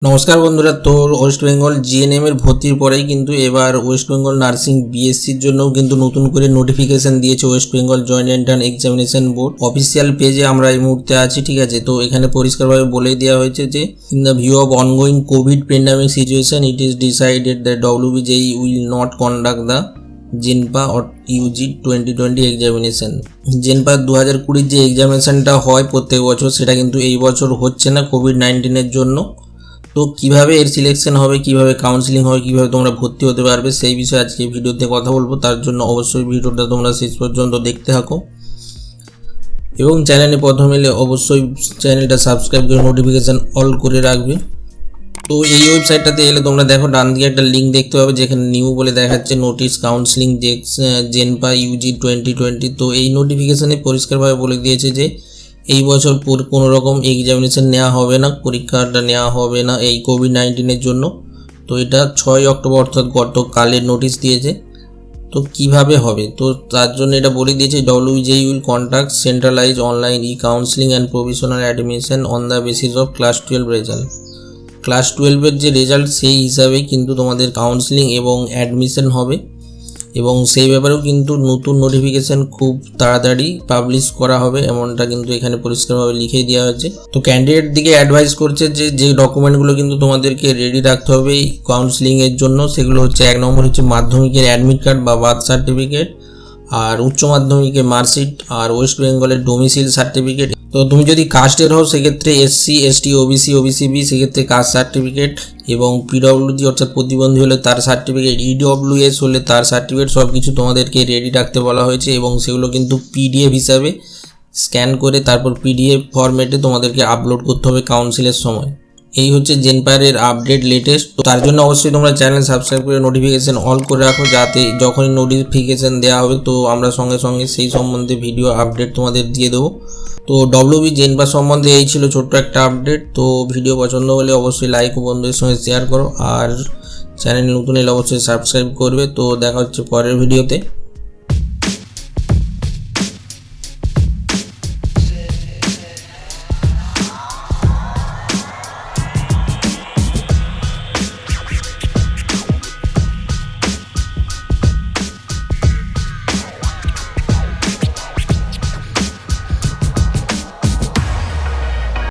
নমস্কার বন্ধুরা, তো ওয়েস্ট বেঙ্গল জিএনএম এর ভর্তির পরেই কিন্তু এবার ওয়েস্ট বেঙ্গল নার্সিং বিএসসির জন্যও কিন্তু নতুন করে নোটিফিকেশন দিয়েছে West Bengal joint entrance examination board. Official পেজে আমরা এই মুহূর্তে আছি, ঠিক আছে। তো এখানে পরিষ্কারভাবে বলে দেওয়া হয়েছে যে in the view of ongoing covid pandemic situation it is decided that WBJEE will not conduct the Jenpas-UG 2020 examination. জেনপা 2020 যে এক্সামিনেশনটা হয় প্রত্যেক বছর, সেটা কিন্তু এই বছর হচ্ছে না কোভিড-19 জন্য। তো কিভাবে এর সিলেকশন হবে, কিভাবে কাউন্সিলিং হবে, কিভাবে তোমরা ভর্তি হতে পারবে, সেই বিষয়ে আজকে ভিডিওতে কথা বলবো। তার জন্য অবশ্যই ভিডিওটা তোমরা শেষ পর্যন্ত দেখতে থাকো এবং চ্যানেলে প্রথম এলে অবশ্যই চ্যানেলটা সাবস্ক্রাইব করে নোটিফিকেশান অল করে রাখবে। তো এই ওয়েবসাইটটাতে এলে তোমরা দেখো ডান দিকে একটা লিঙ্ক দেখতে পাবে যেখানে নিউ বলে দেখাচ্ছে নোটিশ কাউন্সিলিং Jenpas-UG 2020। তো এই নোটিফিকেশানে পরিষ্কারভাবে বলে দিয়েছে যে এই বছর কোনো রকম এক্সামিনেশন নেওয়া হবে না, পরীক্ষাটা নেওয়া হবে না এই কোভিড-19 জন্য। তো এটা 6 অক্টোবর অর্থাৎ গতকালের নোটিশ দিয়েছে। তো কিভাবে হবে, তো তার জন্য এটা বলে দিয়েছে WBJEE will conduct centralise online counselling and provisional admission on the basis of class 12 result. Class 12-এর যে রেজাল্ট সেই হিসাবেই কিন্তু তোমাদের কাউন্সিলিং এবং অ্যাডমিশন হবে, এবং সেই ব্যাপারেও কিন্তু নতুন নোটিফিকেশান খুব তাড়াতাড়ি পাবলিশ করা হবে, এমনটা কিন্তু এখানে পরিষ্কারভাবে লিখে দেওয়া হয়েছে। তো ক্যান্ডিডেট দিকে অ্যাডভাইস করছে যে ডকুমেন্টগুলো কিন্তু তোমাদেরকে রেডি রাখতে হবে এই কাউন্সিলিংয়ের জন্য। সেগুলো হচ্ছে 1 নম্বর হচ্ছে মাধ্যমিকের অ্যাডমিট কার্ড বা বার্থ সার্টিফিকেট, আর উচ্চ মাধ্যমিকের মার্কশিট, আর ওয়েস্ট বেঙ্গলের ডোমিসাইল সার্টিফিকেট। তো তুমি যদি কাস্টের হও সেক্ষেত্রে এসসি, এসটি, ওবিসি, ওবিসিবি সেক্ষেত্রে কাস্ট সার্টিফিকেট, এবং পিডব্লিউডি অর্থাৎ প্রতিবন্ধী হলে তার সার্টিফিকেট, ইডব্লিউএস হলে তার সার্টিফিকেট, সব কিছু তোমাদেরকে রেডি রাখতে বলা হয়েছে। এবং সেগুলো কিন্তু পিডিএফ হিসাবে স্ক্যান করে তারপর পিডিএফ ফরম্যাটে তোমাদেরকে আপলোড করতে হবে কাউন্সিলের সময়। এই হচ্ছে জেনপারের আপডেট লেটেস্ট। তো তার জন্য অবশ্যই তোমরা চ্যানেল সাবস্ক্রাইব করে নোটিফিকেশান অল করে রাখো, যাতে যখনই নোটিফিকেশান দেওয়া হবে তো আমরা সঙ্গে সঙ্গে সেই সম্বন্ধে ভিডিও আপডেট তোমাদের দিয়ে দেবো। তো ডব্লিউবি জেনপাস সম্বন্ধে এই ছিল ছোট্ট একটা আপডেট। তো ভিডিও পছন্দ হলে অবশ্যই লাইক ও বন্ধুদের সঙ্গে শেয়ার করো, আর চ্যানেল নতুন এলে অবশ্যই সাবস্ক্রাইব করবে। তো দেখা হচ্ছে পরের ভিডিওতে।